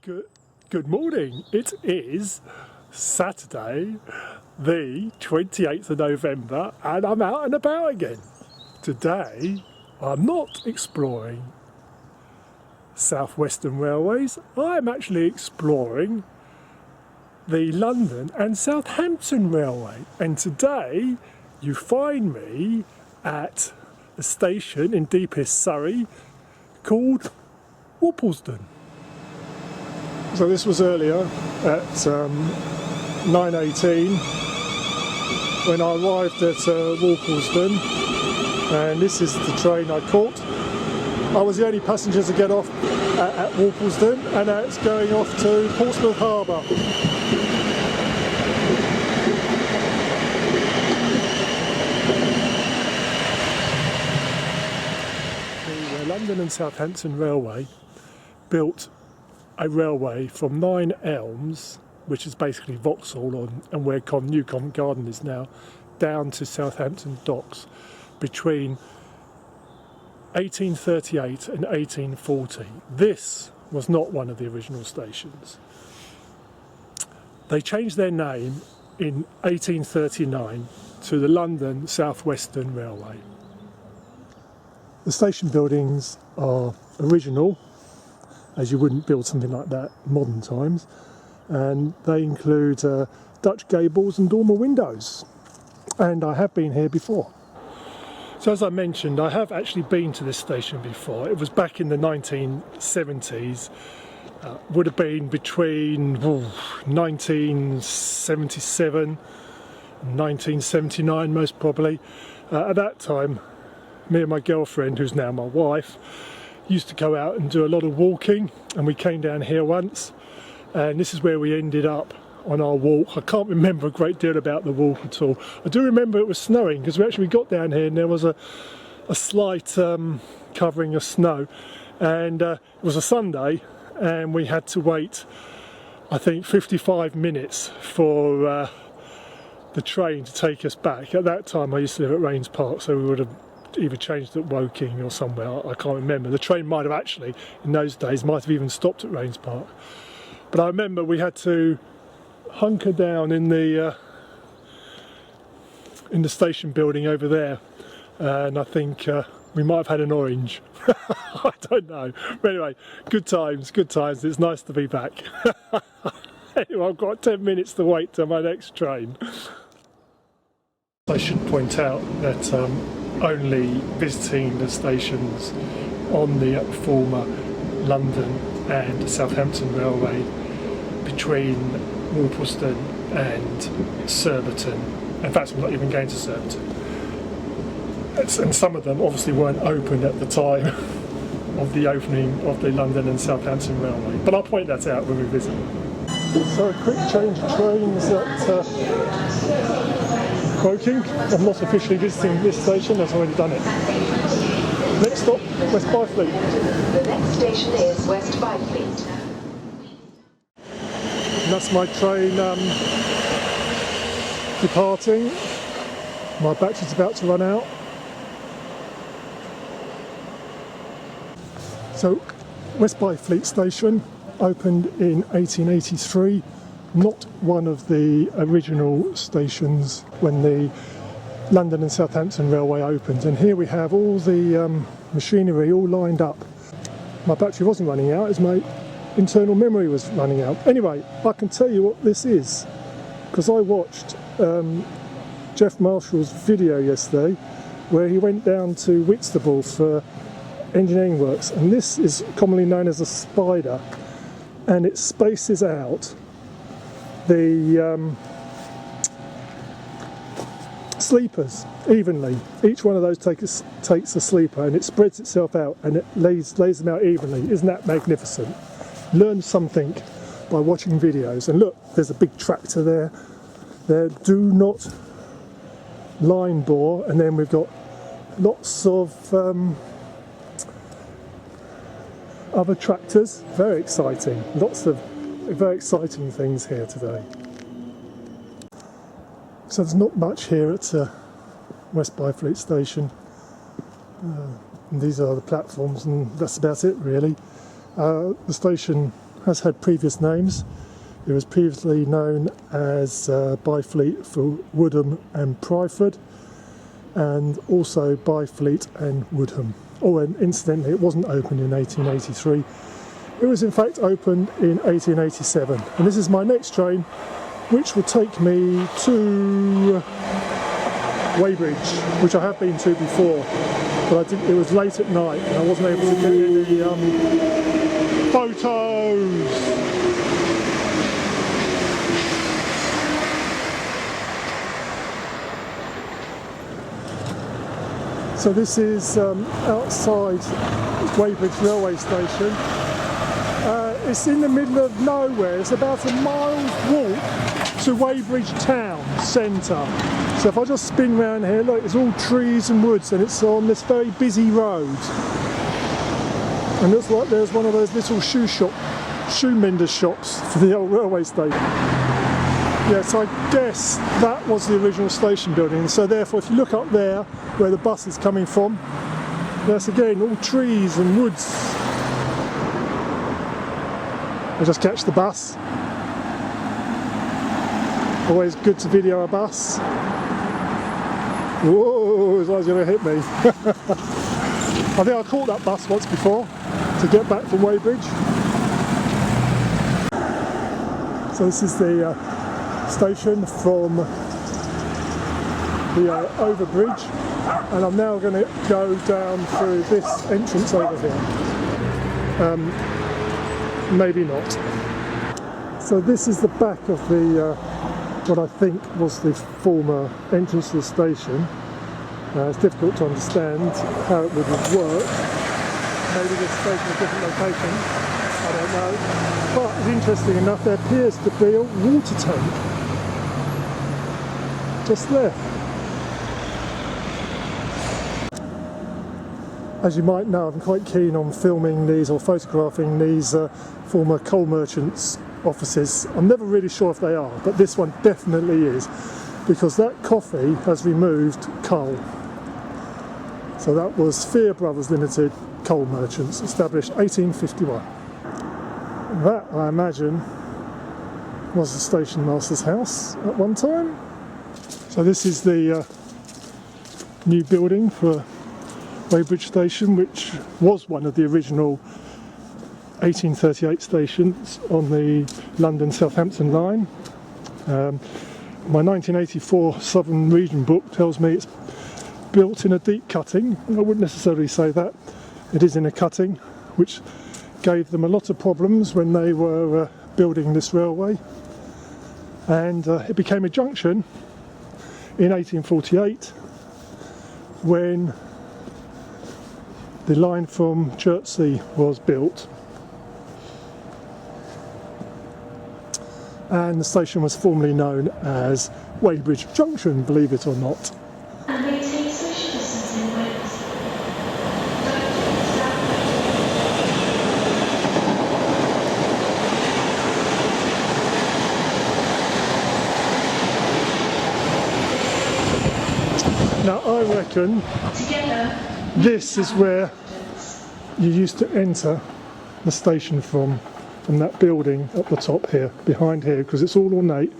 Good morning. It is Saturday, the 28th of November, and I'm out and about again. Today, I'm not exploring South Western Railways. I'm actually exploring the London and Southampton Railway. And today, you find me at a station in deepest Surrey called Warplesdon. So this was earlier at 9:18 when I arrived at Worplesdon, and this is the train I caught. I was the only passenger to get off at Worplesdon, and now it's going off to Portsmouth Harbour. The London and Southampton Railway built a railway from Nine Elms, which is basically Vauxhall and where New Covent Garden is now, down to Southampton docks between 1838 and 1840. This was not one of the original stations. They changed their name in 1839 to the London South Western Railway. The station buildings are original, as you wouldn't build something like that in modern times, and they include Dutch gables and dormer windows, and I have been here before. So as I mentioned, I have actually been to this station before. It was back in the 1970s, would have been between 1977 and 1979 most probably. At that time, me and my girlfriend, who's now my wife, used to go out and do a lot of walking, and we came down here once, and this is where we ended up on our walk. I can't remember a great deal about the walk at all. I do remember it was snowing, because we actually got down here and there was a slight covering of snow, and it was a Sunday, and we had to wait, I think, 55 minutes for the train to take us back. At that time I used to live at Rains Park, so we would have either changed at Woking or somewhere, I can't remember. The train might have actually, in those days, might have even stopped at Rains Park. But I remember we had to hunker down in the station building over there, and I think we might have had an orange. I don't know. But anyway, good times, good times. It's nice to be back. Anyway, I've got 10 minutes to wait till my next train. I should point out that only visiting the stations on the former London and Southampton Railway between Worplesdon and Surbiton. In fact, I'm not even going to Surbiton. And some of them obviously weren't open at the time of the opening of the London and Southampton Railway. But I'll point that out when we visit. So a quick change of trains at Woking. I'm not officially visiting this station, I've already done it. Next stop, West Byfleet. The next station is West Byfleet. And that's my train departing. My battery's about to run out. So, West Byfleet station opened in 1883. Not one of the original stations when the London and Southampton Railway opened. And here we have all the machinery all lined up. My battery wasn't running out, as my internal memory was running out. Anyway, I can tell you what this is, because I watched Jeff Marshall's video yesterday where he went down to Whitstable for engineering works, and this is commonly known as a spider, and it spaces out the sleepers evenly. Each one of those takes a sleeper, and it spreads itself out, and it lays them out evenly. Isn't that magnificent? Learn something by watching videos. And look, there's a big tractor there. Do not line bore, and then we've got lots of other tractors. Very exciting. Lots of very exciting things here today. So there's not much here at West Byfleet station. And these are the platforms, and that's about it really. The station has had previous names. It was previously known as Byfleet for Woodham and Pryford, and also Byfleet and Woodham. Oh, and incidentally, it wasn't opened in 1883. It was in fact opened in 1887. And this is my next train, which will take me to Weybridge, which I have been to before, but it was late at night and I wasn't able to get any photos. So this is outside Weybridge railway station. It's in the middle of nowhere. It's about a mile's walk to Weybridge town centre. So if I just spin round here, look, it's all trees and woods, and it's on this very busy road. And looks like there's one of those little shoe mender shops for the old railway station. Yeah, so I guess that was the original station building. So therefore, if you look up there, where the bus is coming from, that's again all trees and woods. I'll just catch the bus. Always good to video a bus. Whoa, it's going to hit me. I think I caught that bus once before to get back from Weybridge. So this is the station from the overbridge, and I'm now going to go down through this entrance over here. Maybe not. So this is the back of the what I think was the former entrance to the station. It's difficult to understand how it would work. Maybe this station is a different location, I don't know. But interesting enough, there appears to be a water tank just there. As you might know, I'm quite keen on filming these or photographing these former coal merchants' offices. I'm never really sure if they are, but this one definitely is, because that coffee has removed coal. So that was Fear Brothers Limited Coal Merchants, established 1851. That, I imagine, was the station master's house at one time. So this is the new building for Weybridge station, which was one of the original 1838 stations on the London-Southampton line. My 1984 Southern Region book tells me it's built in a deep cutting. I wouldn't necessarily say that. It is in a cutting, which gave them a lot of problems when they were building this railway. And it became a junction in 1848 when the line from Chertsey was built, and the station was formerly known as Weybridge Junction, believe it or not. Now I reckon this is where you used to enter the station from that building up the top here, behind here, because it's all ornate,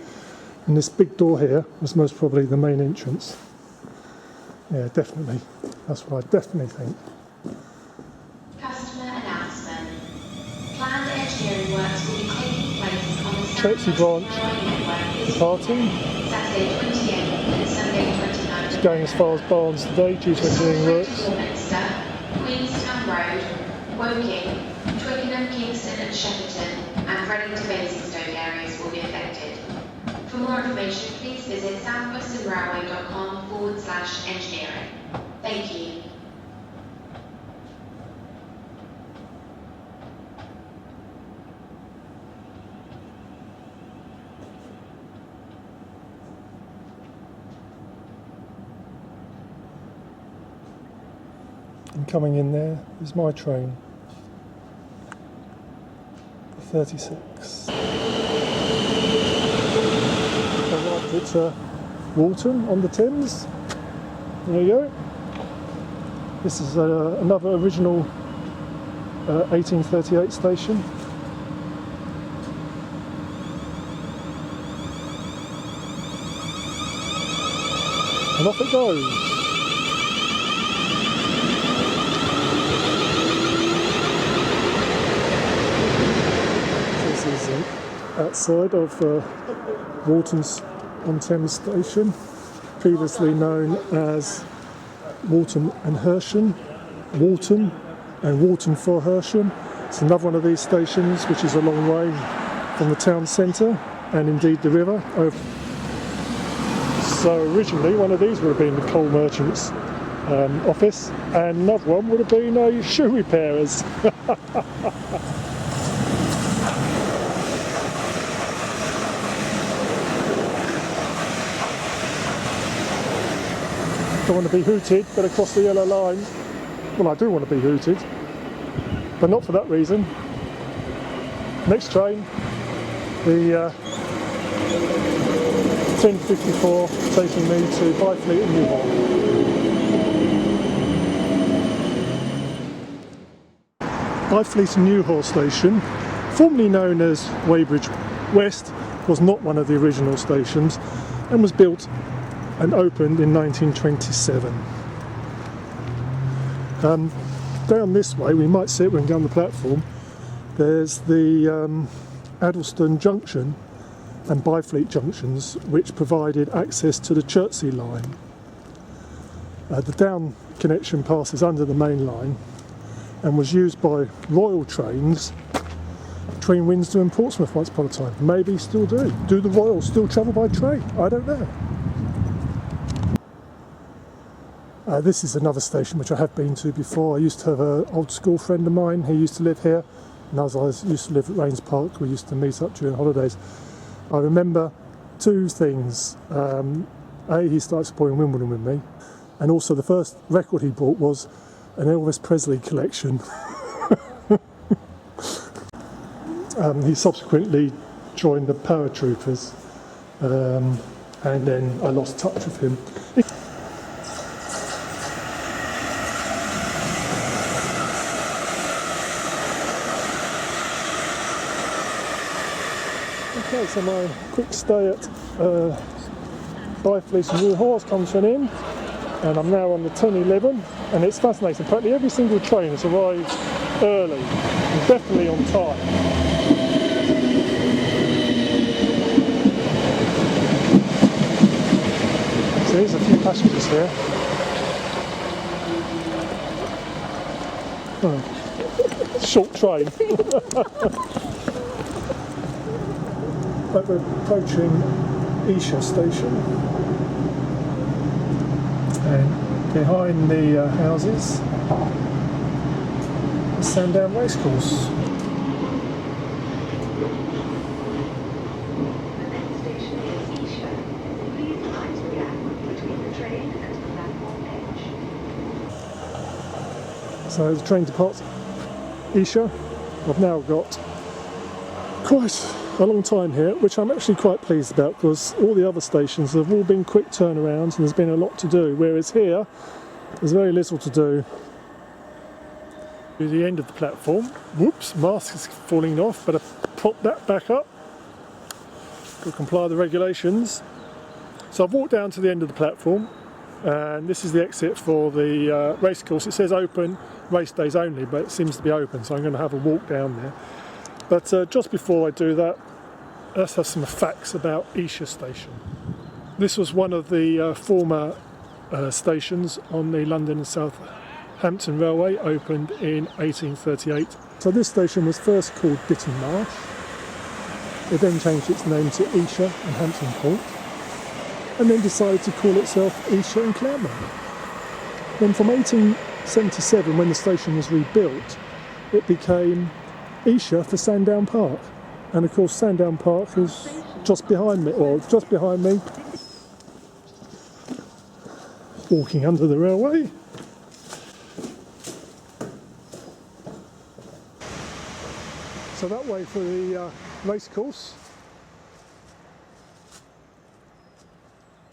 and this big door here was most probably the main entrance. Yeah, definitely. That's what I definitely think. Customer announcement. Planned engineering works will be taking place on the Chertsey branch departing. Saturday 28th and Sunday 29th. It's going as far as Barnes today due to engineering works. Queenstown Road, Woking, Twickenham, Kingston and Shepperton and Reading to Basingstoke areas will be affected. For more information, please visit southwesternrailway.com/engineering. Thank you. And coming in there is my train, 36. Arrived at Walton-on-Thames. There you go. This is another original 1838 station. And off it goes. This is outside of Walton-on-Thames station, previously known as Walton-on-Hersham, Walton and Walton for Hersham. It's another one of these stations which is a long way from the town centre and indeed the river. So originally one of these would have been the coal merchant's office, and another one would have been a shoe repairer's. Don't want to be hooted, but across the yellow line. Well, I do want to be hooted, but not for that reason. Next train, the 10:54, taking me to Byfleet New Haw. Byfleet New Haw station, formerly known as Weybridge West, was not one of the original stations and was built and opened in 1927. Down this way, we might see it when we go on the platform, there's the Addlestone Junction and Byfleet junctions, which provided access to the Chertsey line. The down connection passes under the main line and was used by Royal trains between Windsor and Portsmouth once upon a time. Maybe still do. Do the Royals still travel by train? I don't know. This is another station which I have been to before. I used to have an old school friend of mine who used to live here, and as I used to live at Rains Park, we used to meet up during holidays. I remember two things. A, he started supporting Wimbledon with me, and also the first record he bought was an Elvis Presley collection. He subsequently joined the paratroopers, and then I lost touch with him. Okay, so my quick stay at Byfleet New Haw has come to an end, and I'm now on the 10:11, and it's fascinating. Practically every single train has arrived early, and definitely on time. So there's a few passengers here. Oh, short train. But we're approaching Esher station, and behind the houses is Sandown Racecourse. The next station is Esher. Please mind the gap between the train and the platform edge. So the train departs Esher. I've now got quite a long time here, which I'm actually quite pleased about, because all the other stations have all been quick turnarounds and there's been a lot to do, whereas here there's very little to do. To the end of the platform, whoops, mask is falling off, but I prop that back up to comply with the regulations. So I've walked down to the end of the platform, and this is the exit for the race course. It says open race days only, but it seems to be open, so I'm going to have a walk down there. But just before I do that, let's have some facts about Esher station. This was one of the former stations on the London and Southampton Railway, opened in 1838. So this station was first called Ditton Marsh. It then changed its name to Esher and Hampton Court, and then decided to call itself Esher and Claremont. Then from 1877, when the station was rebuilt, it became Esher for Sandown Park, and of course Sandown Park is just behind me, or just behind me, walking under the railway. So that way for the race course,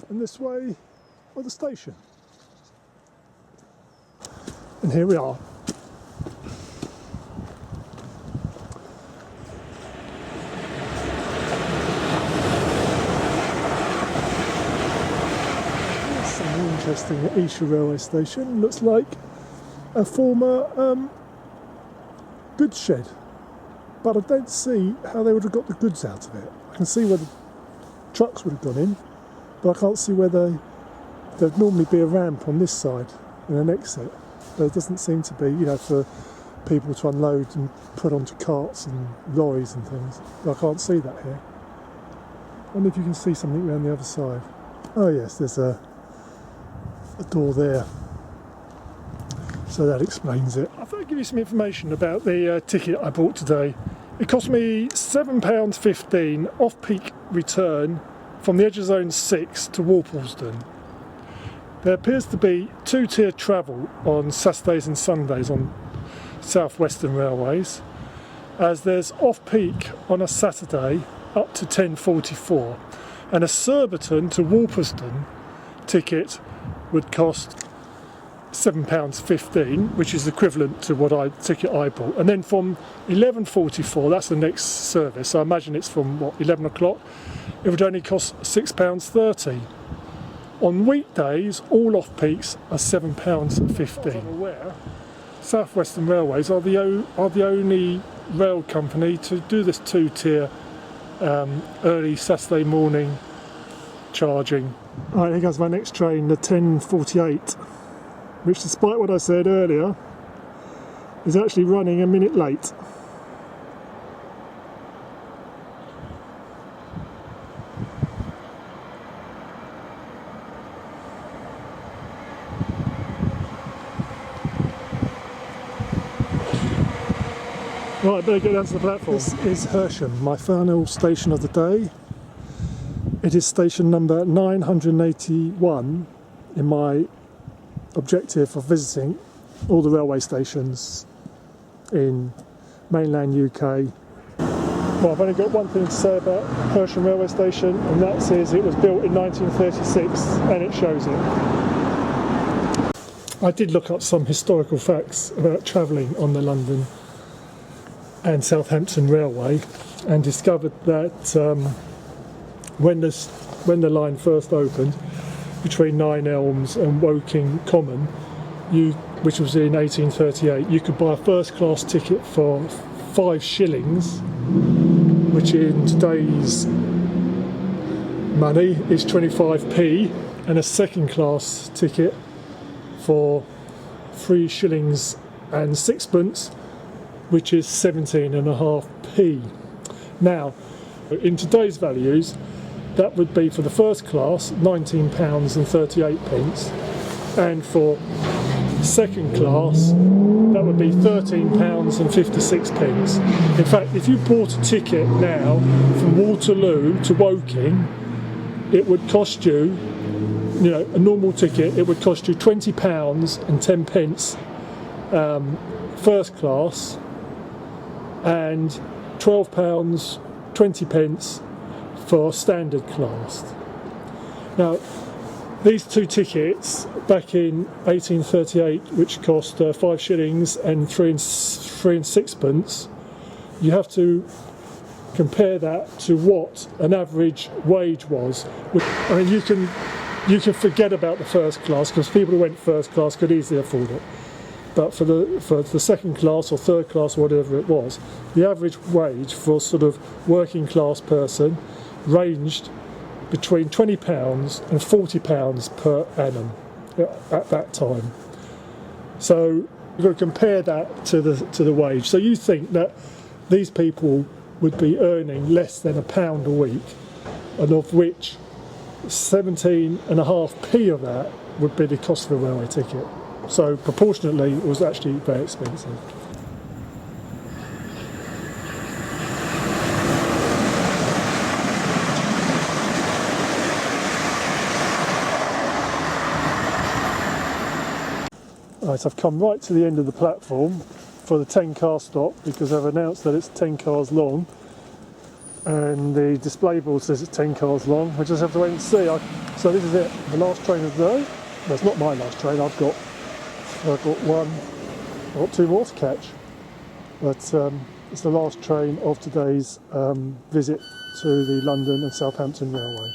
and this way for the station. And here we are. interesting at Esher railway station. Looks like a former goods shed, but I don't see how they would have got the goods out of it. I can see where the trucks would have gone in, but I can't see where there'd normally be a ramp on this side and an exit. There doesn't seem to be, you know, for people to unload and put onto carts and lorries and things. I can't see that here. I wonder if you can see something around the other side. Oh yes, there's a door there. So that explains it. I thought I'd give you some information about the ticket I bought today. It cost me £7.15 off-peak return from the Edge of Zone 6 to Warplesdon. There appears to be two-tier travel on Saturdays and Sundays on South Western Railways, as there's off-peak on a Saturday up to 10:44, and a Surbiton to Worplesdon ticket would cost £7.15, which is equivalent to what ticket I bought. And then from 11:44, that's the next service, so I imagine it's from what, 11 o'clock, it would only cost £6.30. On weekdays, all off-peaks are £7.15. I'm aware, South Western Railways are the only rail company to do this two-tier early Saturday morning charging. Alright, here goes my next train, the 10:48, which, despite what I said earlier, is actually running a minute late. Right, better get down to the platform. This is Hersham, my final station of the day. It is station number 981 in my objective of visiting all the railway stations in mainland UK. Well, I've only got one thing to say about Hersham railway station, and that is it was built in 1936, and it shows it. I did look up some historical facts about travelling on the London and Southampton Railway, and discovered that when the line first opened between Nine Elms and Woking Common, which was in 1838, you could buy a first class ticket for 5 shillings, which in today's money is 25p, and a second class ticket for 3 shillings and sixpence, which is 17.5p. Now, in today's values, that would be for the first class £19.38, and for second class that would be £13.56. In fact, if you bought a ticket now from Waterloo to Woking, it would cost you, a normal ticket, it would cost you £20.10 first class, and £12.20 for standard class. Now, these two tickets back in 1838, which cost 5 shillings and 3 and sixpence, you have to compare that to what an average wage was. I mean, you can forget about the first class, because people who went first class could easily afford it. But for the second class or third class, or whatever it was, the average wage for sort of working class person ranged between £20 and £40 per annum at that time. So you've got to compare that to the wage. So you think that these people would be earning less than £1 a week, and of which 17.5p of that would be the cost of a railway ticket. So proportionately, it was actually very expensive. Right, I've come right to the end of the platform for the 10-car stop, because I've announced that it's 10 cars long, and the display board says it's 10 cars long. We just have to wait and see. So this is it, the last train of the day. Well, it's not my last train. I've got 2 more to catch, but it's the last train of today's visit to the London and Southampton Railway.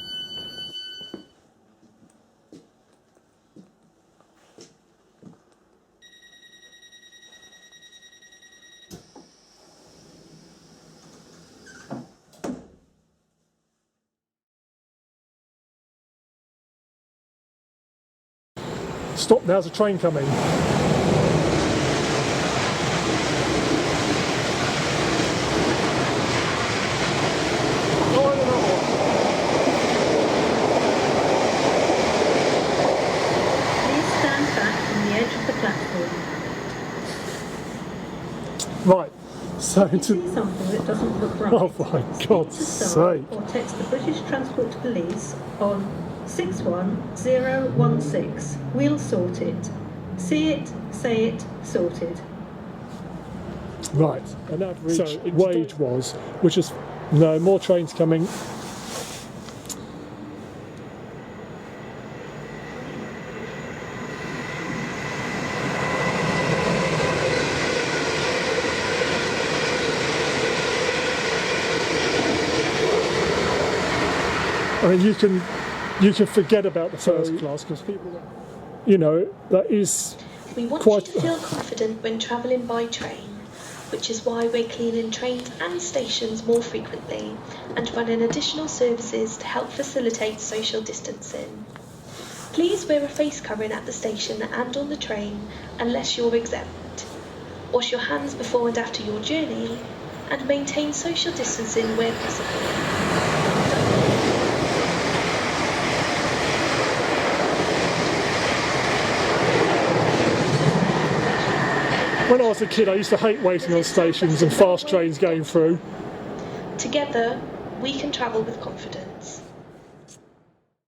Stop, there's a train coming. Right, so If you see something that doesn't look right, oh my God's speak to staff sake. or text the British Transport Police on 61016. We'll sort it. See it, say it, sorted. Right, An average so wage was, which is, no, more trains coming. I mean, you can forget about the first class because people, you know, that is We want quite. you to feel confident when travelling by train, which is why we're cleaning trains and stations more frequently and running additional services to help facilitate social distancing. Please wear a face covering at the station and on the train unless you're exempt. Wash your hands before and after your journey and maintain social distancing where possible. When I was a kid, I used to hate waiting on stations and fast trains going through. Together, we can travel with confidence.